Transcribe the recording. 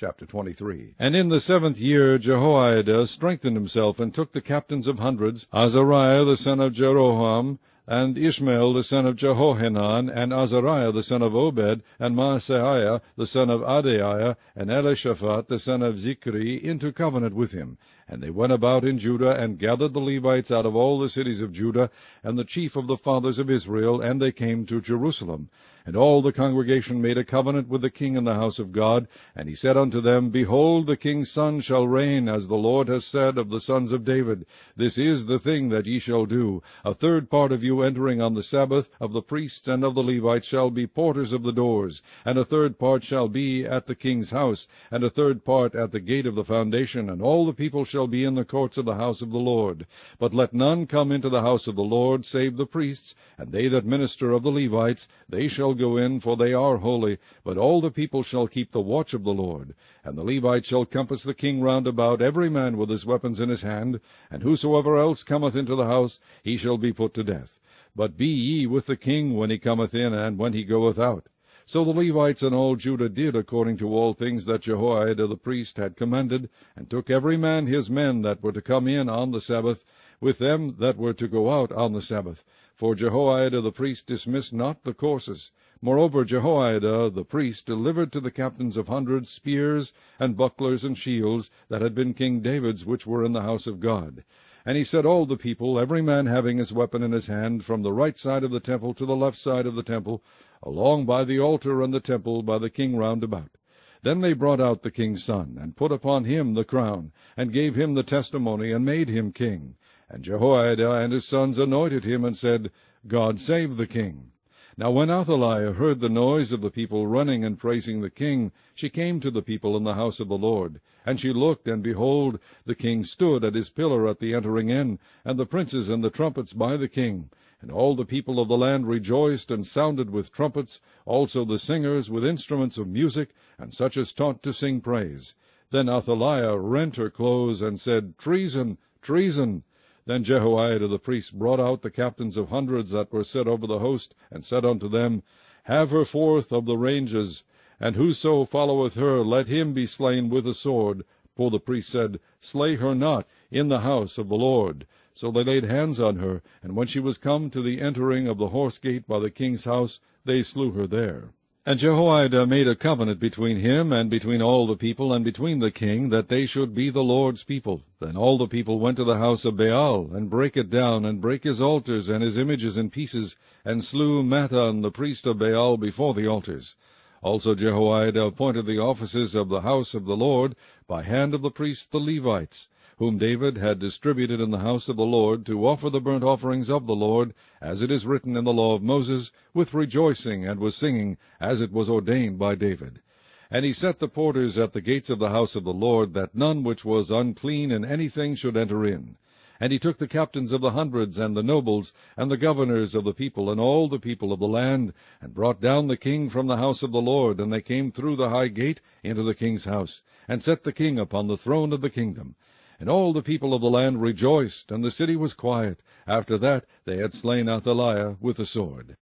Chapter 23. And in the 7th year Jehoiada strengthened himself, and took the captains of hundreds, Azariah the son of Jeroham, and Ishmael the son of Jehohanan, and Azariah the son of Obed, and Maaseiah the son of Adaiah, and Elishaphat the son of Zichri, into covenant with him. And they went about in Judah, and gathered the Levites out of all the cities of Judah, and the chief of the fathers of Israel, and they came to Jerusalem. And all the congregation made a covenant with the king in the house of God. And he said unto them, Behold, the king's son shall reign, as the Lord has said of the sons of David. This is the thing that ye shall do. A third part of you entering on the Sabbath, of the priests and of the Levites, shall be porters of the doors. And a third part shall be at the king's house, and a third part at the gate of the foundation. And all the people shall be in the courts of the house of the Lord. But let none come into the house of the Lord, save the priests, and they that minister of the Levites. They shall go in, for they are holy, but all the people shall keep the watch of the Lord. And the Levites shall compass the king round about, every man with his weapons in his hand, and whosoever else cometh into the house, he shall be put to death. But be ye with the king when he cometh in, and when he goeth out. So the Levites and all Judah did according to all things that Jehoiada the priest had commanded, and took every man his men that were to come in on the Sabbath, with them that were to go out on the Sabbath. For Jehoiada the priest dismissed not the courses. Moreover, Jehoiada the priest delivered to the captains of hundreds spears, and bucklers, and shields, that had been King David's, which were in the house of God. And he set all the people, every man having his weapon in his hand, from the right side of the temple to the left side of the temple, along by the altar and the temple, by the king round about. Then they brought out the king's son, and put upon him the crown, and gave him the testimony, and made him king. And Jehoiada and his sons anointed him, and said, God save the king. Now when Athaliah heard the noise of the people running and praising the king, she came to the people in the house of the Lord. And she looked, and behold, the king stood at his pillar at the entering in, and the princes and the trumpets by the king. And all the people of the land rejoiced, and sounded with trumpets, also the singers with instruments of music, and such as taught to sing praise. Then Athaliah rent her clothes, and said, Treason, treason! Then Jehoiada the priest brought out the captains of hundreds that were set over the host, and said unto them, Have her forth of the ranges, and whoso followeth her, let him be slain with a sword. For the priest said, Slay her not in the house of the Lord. So they laid hands on her, and when she was come to the entering of the horse gate by the king's house, they slew her there. And Jehoiada made a covenant between him, and between all the people, and between the king, that they should be the Lord's people. Then all the people went to the house of Baal, and brake it down, and brake his altars and his images in pieces, and slew Mattan the priest of Baal before the altars. Also Jehoiada appointed the offices of the house of the Lord, by hand of the priests the Levites, whom David had distributed in the house of the Lord, to offer the burnt offerings of the Lord, as it is written in the law of Moses, with rejoicing and with singing, as it was ordained by David. And he set the porters at the gates of the house of the Lord, that none which was unclean in anything should enter in. And he took the captains of the hundreds, and the nobles, and the governors of the people, and all the people of the land, and brought down the king from the house of the Lord, and they came through the high gate into the king's house, and set the king upon the throne of the kingdom. And all the people of the land rejoiced, and the city was quiet, after that they had slain Athaliah with the sword.